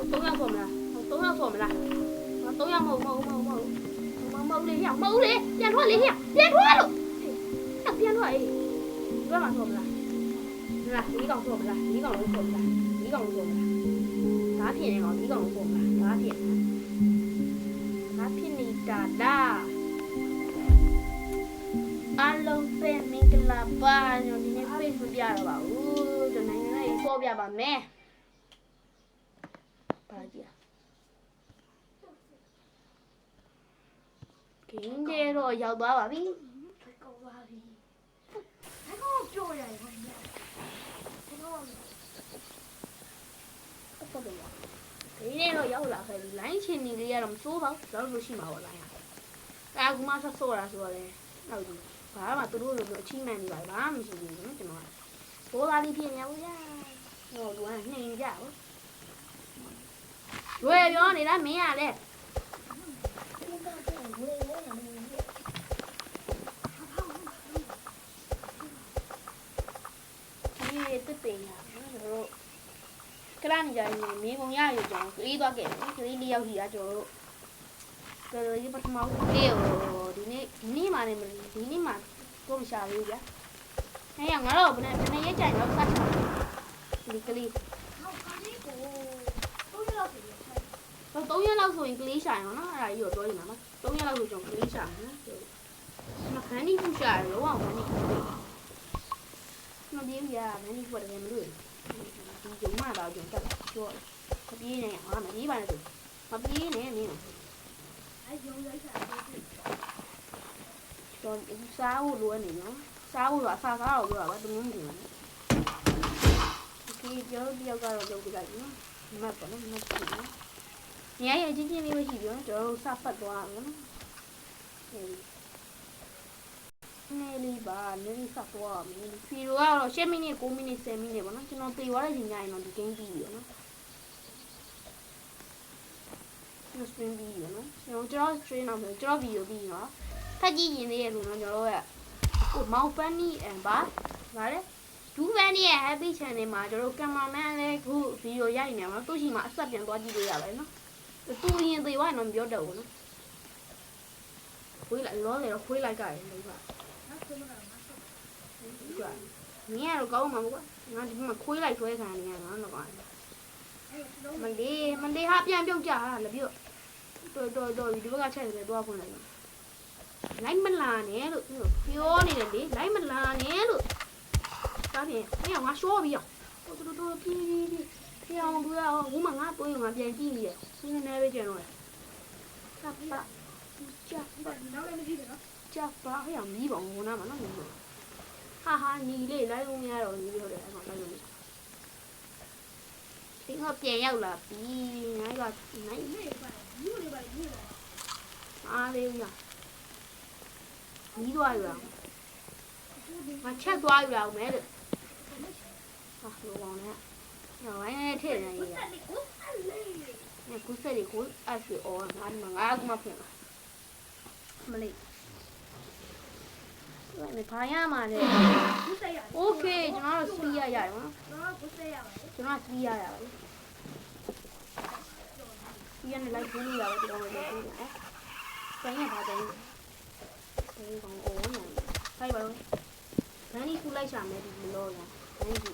3ယောက်ဆိုမလား3ယောက်ဆိုမလား3ယောက်မဟုတ်လေဟဲ့မဟုတ်လေပြန်ထွက်လေဟဲ့ပြန်ထွက်လို့ပြန်ထွက်အေးဘယ်မှာဆိုမလားလားဒီကောင်ဆိုမလားဒီကောင်လုံးဆိုမလားဒီကောင်လုံးဆိုမလားဒါဖြစ်နေကောင်ဒီကောင်လုံးဆိုမလားဒါဖြစ်နေတာဒါအားလုံးပဲမင်္ဂလာပါကျွန်တော်ဒီနေ့ face မပြတော့ပါဘူးကျွန်တော်နိုင်ငံရေးပေါ်ပြပါမယ်ပါကြည့်ကင်းတဲ့တော့ရောက်သွားပါပြီကောင်းပါပြီအဲ့ကောင်ပြောရတယ်ဘာလဲအဲ့ကောင်ဟုတ်တယ်ဒီနေ့တော့ရောက်လာခဲ့ပြီ line ချင်းနေလေးရတော့မစိုးပါဘူးတော့လို့ရှိမှာပေါ့ line အဲ့အခုမှဆက်ဆော့တာဆိုတော့လေဟုတ်ပြီဘာမှသူတို့လိုအချင်းမှန်နေပါဘာမှမရှိဘူးနော်ကျွန်တော်ကဘောသားလေးဖြစ်နေဘူးရဟိုသူကနှိမ်ကြဘူးရွယ်ပြောနေတာမင်းရလေဒီတက်ပင်ရတို့ကလာနေကြရင်မင်းကုန်ရရကြောင်းကလေးသွားခဲ့တယ်ကလေးလေးယောက်ကြီးကကျွန်တော်တို့ဒီပထမဦးလေးကိုဒီနေ့မှနေမလို့ဒီနေ့မှကိုမရှာဘူးဗျာအဲ့ရငါတော့ဘယ်နဲ့ရက်ကြိုင်တော့စတ်ဒီကလေးဟောကလေးကို3ရက်လောက်ဆိုရင်3ရက်လောက်ဆိုရင်ကလေးရှာရအောင်နော်အဲ့ဒါကြီးတော့ပြောနေတာနော်3ရက်လောက်ဆိုကျွန်တော်ကလေးရှာမယ်နော်ခန်းဒီပူရှာရလောအောင်ခန်းဒီမပြေးရမင်းဒီပေါ်တယ်မလို့ဒီဂျုံမတော့ကျွန်တော်တက်ပြောမပြေးနေဟာမပြေးပါနဲ့သူမပြေးနဲ့နင်းအဲ့ဂျုံရိုက်တာကျွန်တော်စားဖို့လိုနေနော်စားဖို့ကအစားစားတော့ပြောတာပါသူမျိုးမသိဘူးဒီပြောတယောက်ကတော့လုပ်ကြလိုက်နော်မတ်ပေါ့နော်မတ်ပေါ့နော်ညရဲ့ချင်းချင်းလေးပဲရှိပြောကျွန်တော်တို့စပတ်သွားအောင်နော်နေလီပါနေလီစသွားမယ်ဖီရိုကတော့10မိနစ်9မိနစ်10မိနစ်ပေါ့နော်ကျွန်တော်ပြေသွားတဲ့ချိန်ညရင်တော့ဒီ game ပြီးပြီနော်ကျွန်တော် stream ပြီးပြီနော်ကျွန်တော် stream အောင်ဆိုကျွန်တော် video ပြီးနော်ဖတ်ကြည့်ရင်လေးရလို့နော်ကျွန်တော်တို့ကကိုမောင်ဖန်နီအန်ပါဗါလေဒူးဖန်နီရဲ့ happy channel မှာကျွန်တော်ကင်မရာမန်လည်းခု video ရိုက်နေမှာသူ့ရှိမှာအဆက်ပြန်သွားကြည့်လို့ရပါတယ်နော်သူရင်သေးသွားရင်တော့မပြောတတ်ဘူးနော်ခွေးလိုက်လောလေတော့ခွေးလိုက်ကြတယ်လို့ပါမင်းကတော့ကောင်းမှာမကွာငါဒီမှာခွေးလိုက်ဆွဲခံနေရတာနော်ကွာမလေးဟာပြန်ပြုတ်ကြတာလည်းပြုတ်တော်ဒီဘက်ကချက်တယ်တော့ဖွင့်လိုက်လိုက်မလာနဲ့လို့ပြောနေတယ်လေလိုက်မလာနဲ့လို့ဒါဖြင့်အဲ့ငါရှော့ပြီးအောင်တော်ပြေးအောင်ပြောဟိုမှာငါတွေးငါပြန်ကြည့်နေတယ်နည်းနည်းပဲကျန်တော့တယ်စပ်ပါကြာပါနောက်လည်းမရှိတယ်နော်ကြာပါဟဲ့မီးပါဟိုနားမှာနော်ဟာညီလေးလိုက်လို့မရတော့ညီလေးဟုတ်တယ်အဲ့ကောင်လိုက်လို့ဒီကပြန်ရောက်လာပြီငါကနိုင်နေပါယူနေပါယူလာအားလေးရနီးသွားရအောင်ငါချက်သွားရအောင်မယ်လို့ဟာလောအောင်နဲ့ဟိုဝိုင်းနဲ့ထည့်နေရကုစရီကိုအစီအော်ငါမငါကမဖွင့်မလေးနေဖာရမှာလေโอเคကျွန်တော်တို့စီးရရတယ်နော်ကျွန်တော်စီးရပါတယ်စီးရနေလိုက်ဘူးလို့ရတယ်ကျွန်တော်တို့ပြန်ရပါတယ်ဒီကောင်အော်နော်ဖိုက်ပါတော့ဘန်နီကူလိုက်ရှာမယ်ဒီလောလားဘန်နီကူ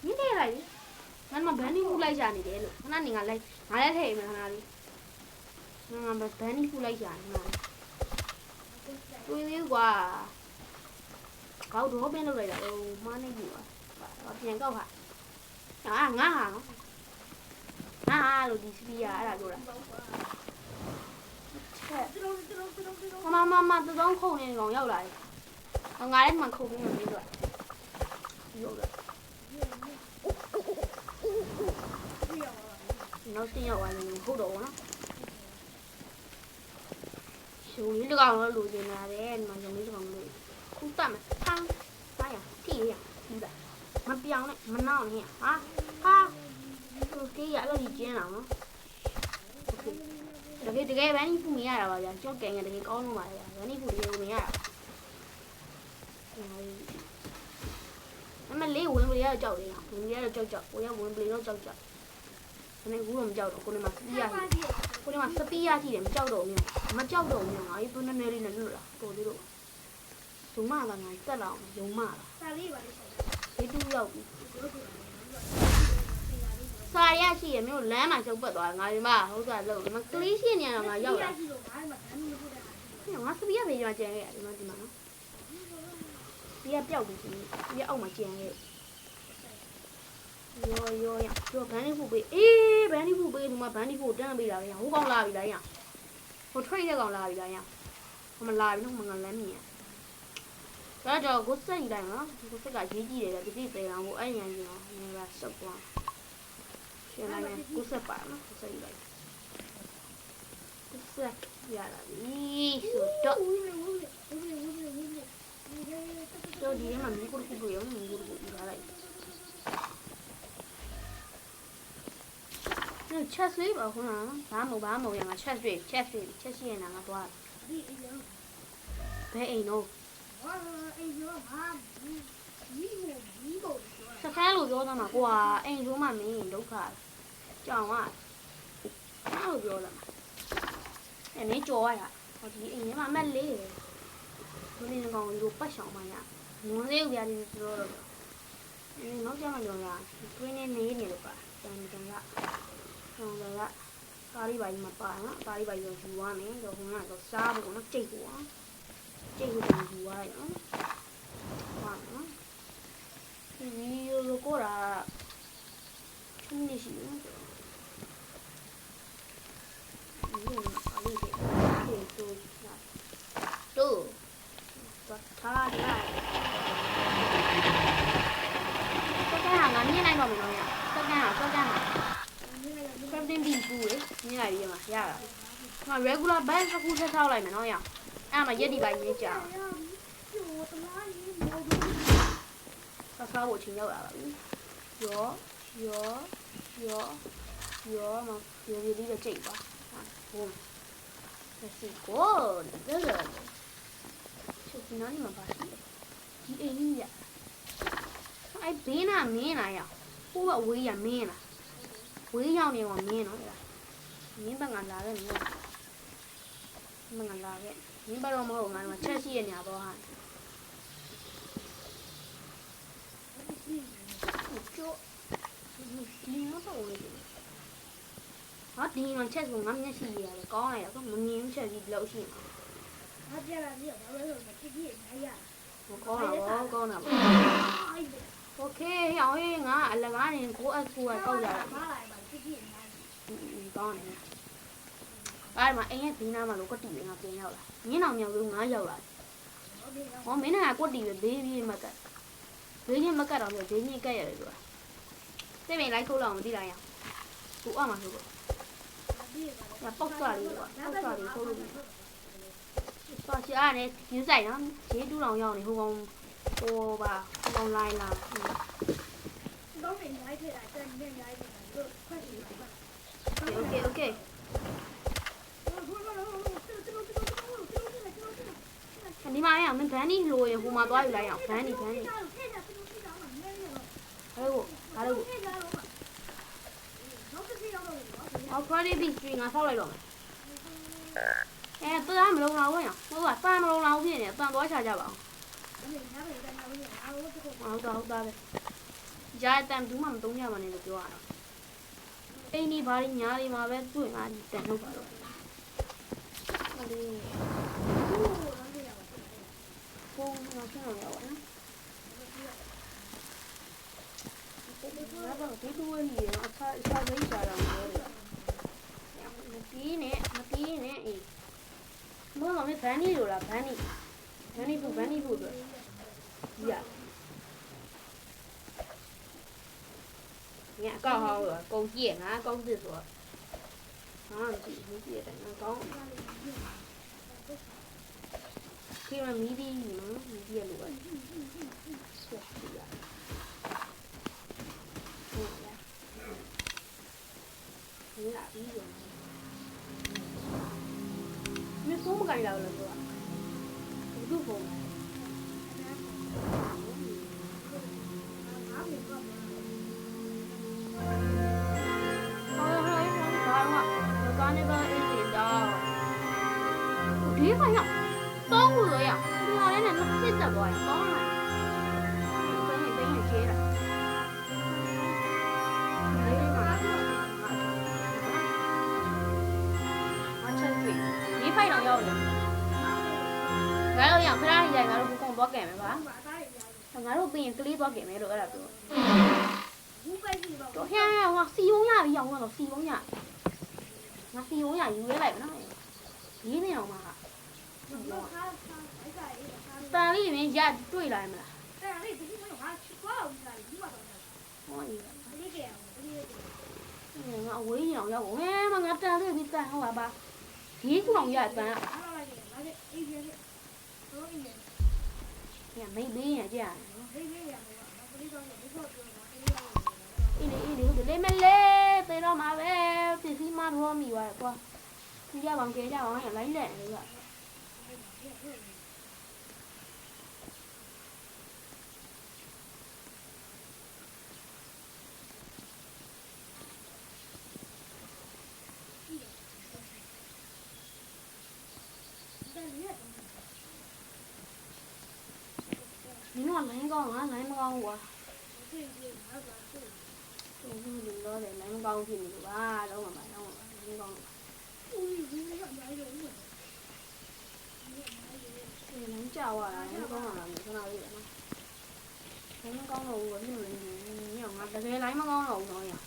မင်းနေလိုက်ငါမဘန်နီကူလိုက်ရှာနေတယ်လို့ခဏနေငါလိုက်ငါလည်းထည့်မယ်ခဏလေးငါဘန်နီကူလိုက်ရှာနေငါတွေးသေးကွာကောက်တော့ပင်းလုပ်လိုက်တာဟိုမှားနေပြီကွာပြန်ကောက်ဟာငါလို့ဒီစပီယာအဲ့ဒါပြောတာမတသုံးခုံနေကောင်ရောက်လာတယ်ငါလည်းမှခုံပြီးမှပြီးတော့ရောက်လာနောက်တင်ရောက်လာရင်ဟုတ်တော့ဘောနော်ရှုံးလေးတကောင်တော့လူကျင်လာတယ်ဒီမှာရှုံးလေးတကောင်လို့ခုတတ်မယ်ဖမ်းပါရထိရပြီးတာမပြောင်းနဲ့မနှောင်းနဲ့ဟာကိုကေးရလို့ကျင်းလာနော်โอเค တကယ်ဗန်းနီဖူမရတာပါဗျာကြောက်ကင်ရတကယ်ကောင်းလို့ပါဗျာဗန်းနီဖူတကယ်ကိုမရတာအမလေးဝင်ပလီကတော့ကြောက်တယ်ဝင်ပလီကတော့ကြောက်ကိုရဝင်ပလီတော့ကြောက်ဒါနဲ့ကူတော့မကြောက်တော့ကိုနေမှာစပီးရရှိတယ်မကြောက်တော့ဘူးငါအေးသူနည်းနည်းလေးနဲ့လွတ်လာပို့သေးတော့ဒုမကငါတက်လာအောင်ယုံမလာစာလေးပါလေဒီတူရောက်ပြီစာရရှိရမျိုးလမ်းမှာချုပ်ပတ်သွားငါဒီမှာဟုတ်တာလို့မကလေးရှိနေတော့ငါရောက်လာငါစပီးရပဲရွာကျန်ခဲ့ရတယ်ဒီမှာနော်ဒီကပျောက်ပြီဒီအောက်မှာကျန်ခဲ့ရောဘန်းလေးဖို့ပေးအေးဘန်းလေးဖို့ပေးဒီမှာဘန်းလေးဖို့တန်းပေးတာလေဟိုကောင်လာပြီလားရဟို trade တဲ့ကောင်လာပြီလားရဟိုမလာပြီနော်မငါလမ်းမြင်ဒါတော့ကိုစက်ယူလိုက်နော်ကိုစက်ကရေးကြည့်တယ်လေဒီသေးအောင်ဟိုအဲ့ရန်ကြီးနော်ငါကစုပ်သွားရှင်းလိုက်မယ်ကိုစက်ပါနော်ကိုစက်ယူလိုက်ကိုစက်ရလာပြီဆိုတော့ဒီမှာမီးကိုခုရောမီးကိုယူလာလိုက်ချက်လေးပါခွန်းဘာမဟုတ်ရငါချက်ရှိရင်ငါသွားဘယ်အိမ်တော့စခန်းလို့ပြောတာမှာကွာအိမ်ဆိုမှမင်းဒုက္ခကြောင်ကအဲ့လိုပြောတာအဲ့နေကြော်ရဟောဒီအိမ်ထဲမှာအမက်လေးဘယ်နေကောင်လိုပတ်ဆောင်မှရငွန်းလေးပြရတယ်ဆိုတော့နောက်ကျမှကြော်ရတွင်းနေနေလို့ပါတန်ကဟုတ်လားကားလေးပါကြီးမပါနော်ကားလေးပါကြီးကိုယူသွားမယ်တော့ဟိုကတော့စားဖို့နော်ကြိတ်ဖို့ကြိတ်ဖို့ယူသွားလိုက်နော်ဟာနော်ဒီဗီဒီယိုကိုရာချင်းနေရှိနော်ဒီအားလေးတွေတို့ထားလိုက်စကန်ဟာငါမြင်နိုင်ပါမလို့ရစကန်ဟာSomething big food မြင်လိုက်ပြီမှာရတာငါ regular base တစ်ခုဆက်ထောက်လိုက်မယ်နော်ရအဲ့မှာရက်ဒီပိုင်းရေးကြအောင်ဆောဖို့ချင်းရောက်လာပါပြီရောမရောဒီလေးကြိတ်ပါဟုတ်လက်စီကိုဒါချုပ်ဒီနော်ဒီမှာပါဒီအိမ်ကြီးရအဲ့ဘေးနာမင်းလာရဟိုကအဝေးရမင်းလာဝေးရောက်နေမှာမင်းနော်မင်းဘက်ကလာခဲ့မင်းလာခဲ့မင်းဘက်တော့မဟုတ်ငါတို့ချက်ရှိရညာတော့ဟာကျော်ဒီမတော့လေဟာဒီမှာချက်ဆိုငါမျက်စိရရတယ်ကောင်းလိုက်တော့မမြင်ချက်ကြီးဘယ်လိုရှိမှာဟာပြလာပြီဘာလို့လဲမတိတိနိုင်ရကောင်းတာပါโอเคအောင်ရေးငါအလကားနေကိုအကူကကောက်ကြတာကောင်းတယ်အဲ့မှာအိမ်ရဲ့ဒီနားမှာလို့ကွက်တီပဲငါပြန်ရောက်လာမြင်းအောင်မြောက်လို့ငါရောက်လာဟောမင်းကကွက်တီပဲဘေးကြီးမကတ်တော့ဆိုဘေးကြီးကတ်ရတယ်ဆိုတာစိတ်မလိုက်ခိုးလောက်မသိလိုက်ရအောင်ကိုအမှဆိုတော့ပေါက်သွားလေးကွာပေါက်သွားလေးခိုးလို့ပါချာနဲ့ယူဆိုင်နော်ဈေးတူးလောင်ရောက်နေဟိုကောင်ဟိုပါကောင်လိုင်းလာတော့နေလိုက်ခဲ့တာတက်နေလိုက်ခဲ့တာတို့ခွက်ပြီးပါโอเคဒီမှာရမင်းဘန်းနီလိုရဟိုမှာသွားယူလိုက်အောင်ဘန်းနီဘာလို့အော်ခရီးဘီစထရီငါဆောက်လိုက်တော့မယ်ပန်းမလုံးလောက်ရဟုတ်ပါပန်းမလုံးလောက်ဖြစ်နေပန်းသွားချကြပါအောင်ဟုတ်တာပဲကြားတန်ဘူးမှမတုံးရပါနဲ့လို့ပြောရတော့အိမ်ဒီဘာကြီးညားလေးမှာပဲတွေ့မှတန်ထုတ်ပါတော့ဟုတ်တယ်ဘုံငါဆက်အောင်ရပါနော်ဒီတူဝကြီးရောအခါရိတ်ကြတာမျိုးလေမတီးနဲ့အေးဘောမမေးဘန်းနီလိုလားဘန်းနီဖို့ဆိုရညအကောက်ဟောကုန်းကြည့်ငါကောင်းစစ်ဆိုဟာဒီတယ်ငါကောင်းခေမီးဒီနော်မီးဒီရလို့ပါဆက်ပြရဟုတ်လားဒီလာပြီးရော နေလာလို့ပြောတာဘူးဖုန်းဒီခိုင်ရတော့ဘူးလို့ရဒီမှာလည်းနဲ့စစ်သက်သွားရင်ကောင်းလာတယ်ဘယ်နဲ့ကျေးတာဒီဖိုင်တော့ရောက်တယ်ငါတို့ရခဏရိုင်ငါတို့ဘူးကုံသွားကြမယ်ပါငါတို့ပြင်ကလေးသွားကြမယ်လို့အဲ့ဒါပြောတော့ဟဲ့ဟောစီုံရပြီးအောင်တော့စီုံရငါစီုံရယူရဲလိုက်မနော်ရေးနေအောင်ပါတန်လေးမင်းရတွေ့လာမလားတန်လေးဒီမှာငါချွားအောင်စားဒီမှာတော့ဟောနေလေးကြအောင်ငါဝေးရအောင်ရောက်ဟဲ့မငါတန်လေးပြီးတန်ဟောပါဒီကူအောင်ရတန်ညမေးမေးရကြအေးလေမလေးပြေတော့မှာပဲပြစီမရောမိသွားကွာကြည့်ကြအောင်ရလိုက်လက်လေက你那蓝光啊，蓝光我。đừng lo để lấy con thì mình ba đâu mà lấy con lấy chào à lấy con là làm thế nào vậy nó lấy con đầu vẫn nhiều ngặt để lấy con đầu rồi à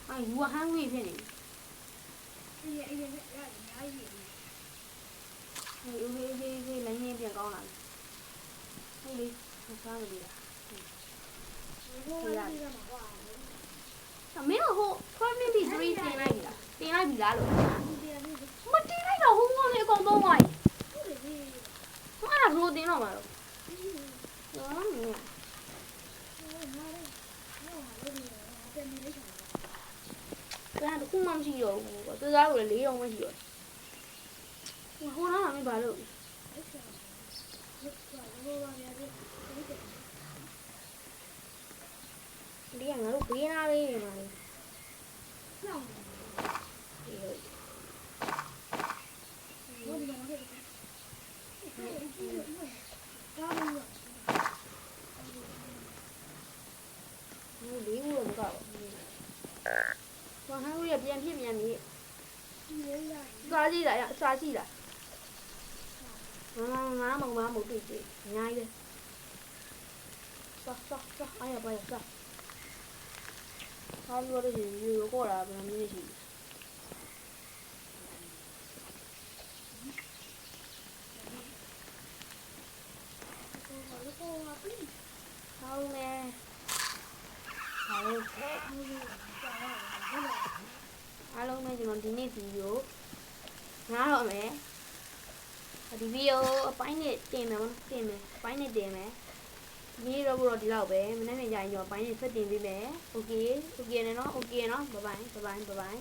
ai mua hàng gì thế này lấy nghe tiền con là đi sao mà đi mấy người hộ con nên bị three tiền này bị lá rồi mất tiền này đâu không ngon này còn bao ngoài không ai làm luôn tiền nào mà đó nè cái này không mang gì rồi tôi ra rồi lấy ông cái gì rồi hôm đó làm cái bà được đi ăn ở lúc kia nào đi mà đi buồn cậu còn hai người đẹp thêm nhà này sao gì lại sao gì lại má bằng má một tỷ nhai đi sao ai ở đây sao他说的是如果来不能进去。好嘞，好嘞。အားလုံးပဲကျွန်တော်ဒီနေ့ဗီဒီယိုနားတော့မယ်ဒီဗီဒီယိုအပိုင်းနဲ့တင်မယ်တင်မယ်အပိုင်းနဲ့တင်မယ်ဒီတော့ဒီလောက်ပဲမနေ့ကကြာရင်ကျွန်တော်အပိုင်းနဲ့ဆက်တင်ပေးမယ်โอเคနော် bye bye